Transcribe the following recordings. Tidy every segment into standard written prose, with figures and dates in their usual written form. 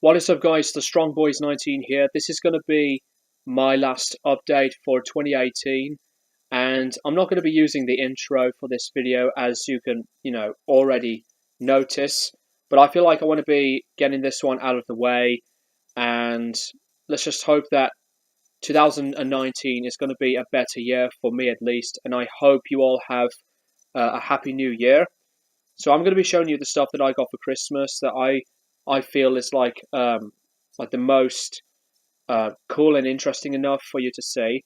What is up, guys? The Strong Boys 19 here. This is going to be my last update for 2018, and I'm not going to be using the intro for this video, as you can, already notice. But I feel like I want to be getting this one out of the way, and let's just hope that 2019 is going to be a better year for me, at least. And I hope you all have a happy new year. So I'm going to be showing you the stuff that I got for Christmas that I feel is like the most cool and interesting enough for you to see.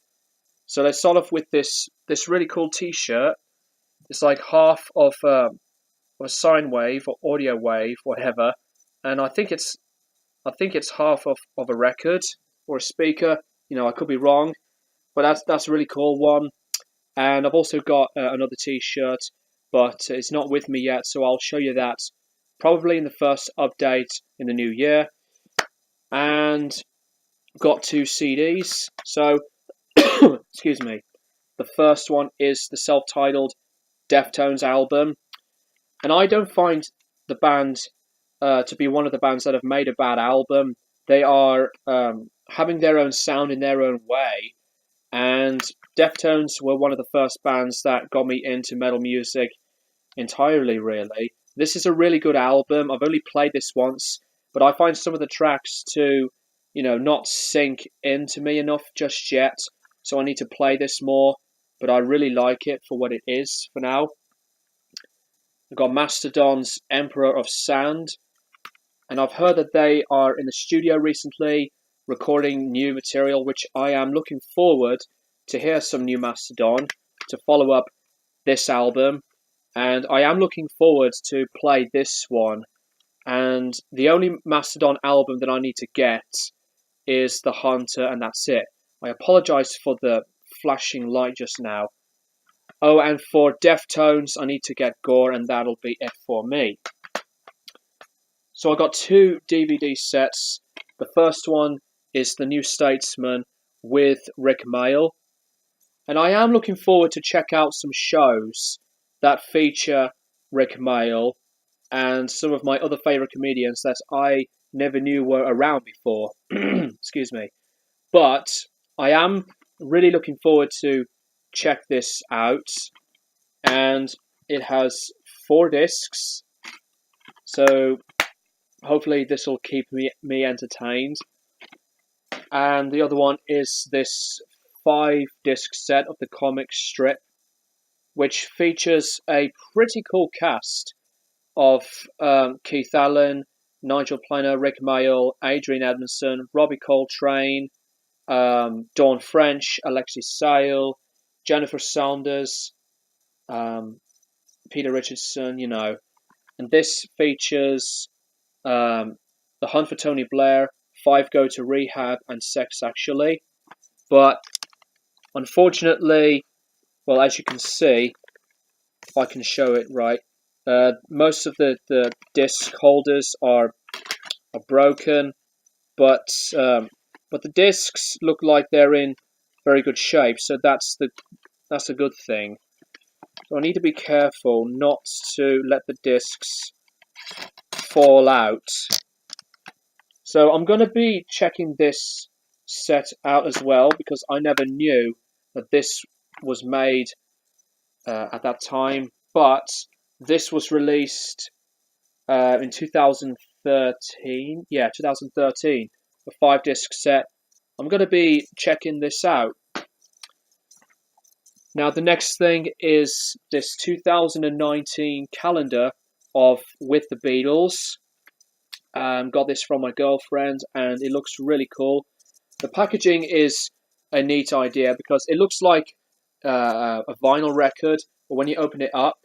So let's start off with this really cool T-shirt. It's like half of a sine wave or audio wave, whatever, and I think it's half of a record or a speaker. I could be wrong, but that's a really cool one. And I've also got another T-shirt, but it's not with me yet, so I'll show you that probably in the first update in the new year. And got 2 CDs. So, excuse me. The first one is the self-titled Deftones album. And I don't find the band to be one of the bands that have made a bad album. They are having their own sound in their own way. And Deftones were one of the first bands that got me into metal music entirely, really. This is a really good album. I've only played this once, but I find some of the tracks to, not sink into me enough just yet. So I need to play this more, but I really like it for what it is for now. I've got Mastodon's Emperor of Sound, and I've heard that they are in the studio recently recording new material, which I am looking forward to hear some new Mastodon to follow up this album. And I am looking forward to play this one. And the only Mastodon album that I need to get is The Hunter, and that's it. I apologise for the flashing light just now. Oh, and for Deftones, I need to get Gore, and that'll be it for me. So I got 2 DVD sets. The first one is the new Statesman with Rick Mail. And I am looking forward to check out some shows that feature Rick Mail and some of my other favourite comedians that I never knew were around before. Excuse me. But I am really looking forward to check this out. And it has 4 discs. So hopefully this will keep me entertained. And the other one is this 5-disc set of the comic strip, which features a pretty cool cast of Keith Allen, Nigel Planer, Rick Mayall, Adrian Edmondson, Robbie Coltrane, Dawn French, Alexis Sale, Jennifer Saunders, Peter Richardson, And this features The Hunt for Tony Blair, 5 Go to Rehab, and Sex Actually. But unfortunately, well, as you can see, if I can show it right, most of the disc holders are broken, but the discs look like they're in very good shape, so that's a good thing. So I need to be careful not to let the discs fall out. So I'm going to be checking this set out as well, because I never knew that this was made at that time, but this was released in 2013. Yeah, 2013. A 5-disc set. I'm going to be checking this out. Now, the next thing is this 2019 calendar of With the Beatles. Got this from my girlfriend, and it looks really cool. The packaging is a neat idea because it looks like a vinyl record, but when you open it up,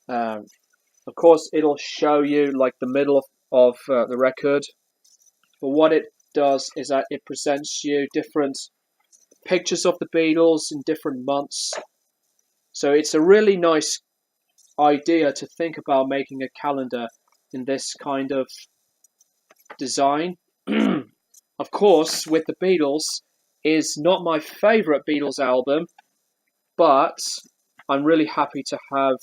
of course, it'll show you like the middle of the record. But what it does is that it presents you different pictures of the Beatles in different months. So it's a really nice idea to think about making a calendar in this kind of design. Of course, With the Beatles is not my favourite Beatles album, but I'm really happy to have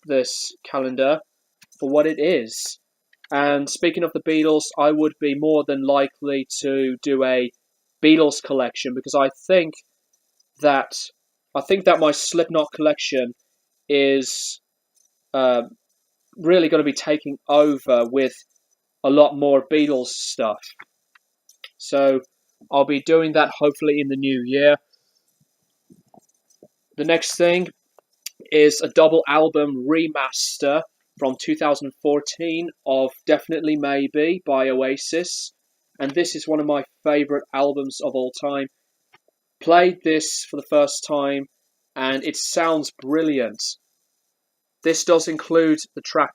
this calendar for what it is. And speaking of the Beatles, I would be more than likely to do a Beatles collection because that I think that my Slipknot collection is uh, really going to be taking over with a lot more Beatles stuff. So I'll be doing that hopefully in the new year. The next thing is a double album remaster from 2014 of Definitely Maybe by Oasis. And this is one of my favourite albums of all time. Played this for the first time and it sounds brilliant. This does include the track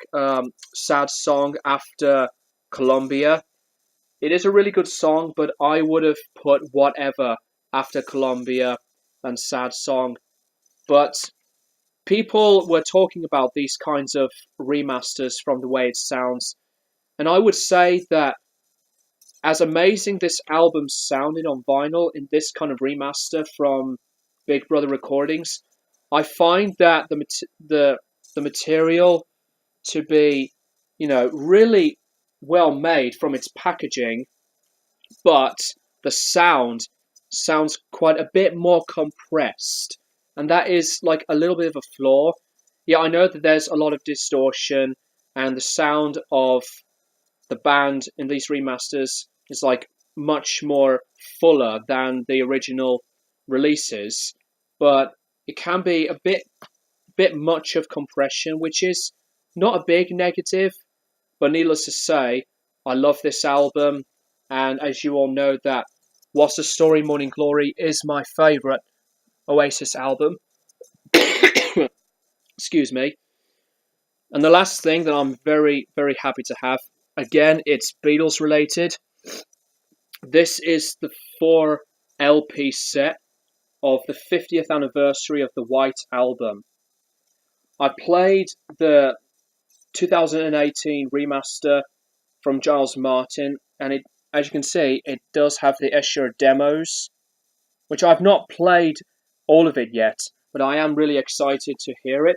Sad Song After Columbia. It is a really good song, but I would have put Whatever after Columbia and Sad Song. But people were talking about these kinds of remasters from the way it sounds, and I would say that as amazing this album sounded on vinyl in this kind of remaster from Big Brother Recordings, I find that the material to be, really well made from its packaging, but the sound sounds quite a bit more compressed, and that is like a little bit of a flaw. Yeah, I know that there's a lot of distortion, and the sound of the band in these remasters is like much more fuller than the original releases, but it can be a bit much of compression, which is not a big negative, but needless to say, I love this album, and as you all know, that What's the Story, Morning Glory is my favourite Oasis album. Excuse me. And the last thing that I'm very, very happy to have, again, it's Beatles related. This is the 4 LP set of the 50th anniversary of the White Album. I played the 2018 remaster from Giles Martin, and it, as you can see, it does have the Escher demos, which I've not played all of it yet, but I am really excited to hear it.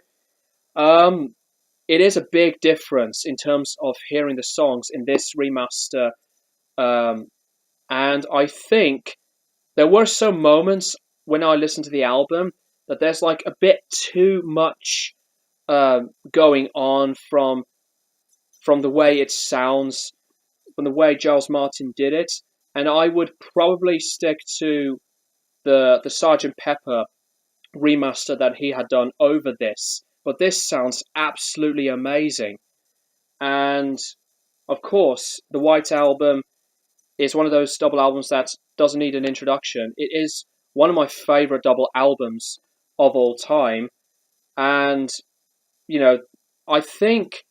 It is a big difference in terms of hearing the songs in this remaster, and I think there were some moments when I listened to the album that there's like a bit too much going on from the way it sounds, from the way Giles Martin did it, and I would probably stick to the Sgt. Pepper remaster that he had done over this. But this sounds absolutely amazing. And of course, the White Album is one of those double albums that doesn't need an introduction. It is one of my favourite double albums of all time. And, you know, I think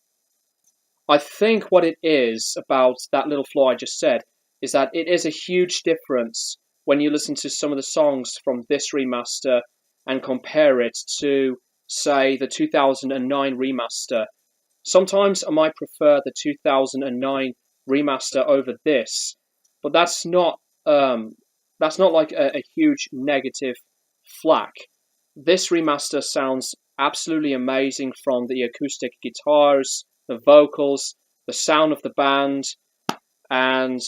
what it is about that little flaw I just said is that it is a huge difference when you listen to some of the songs from this remaster and compare it to, say, the 2009 remaster. Sometimes I might prefer the 2009 remaster over this, but that's not like a huge negative flack. This remaster sounds absolutely amazing, from the acoustic guitars, the vocals, the sound of the band, and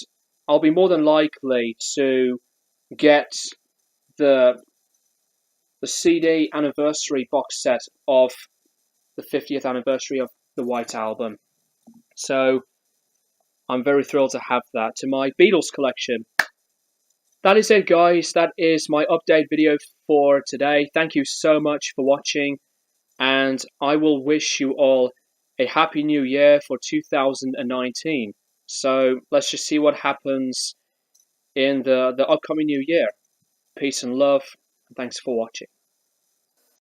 I'll be more than likely to get the CD anniversary box set of the 50th anniversary of the White Album. So I'm very thrilled to have that to my Beatles collection. That is it, guys. That is my update video for today. Thank you so much for watching, and I will wish you all a happy new year for 2019. So let's just see what happens in the upcoming new year. Peace and love, and thanks for watching.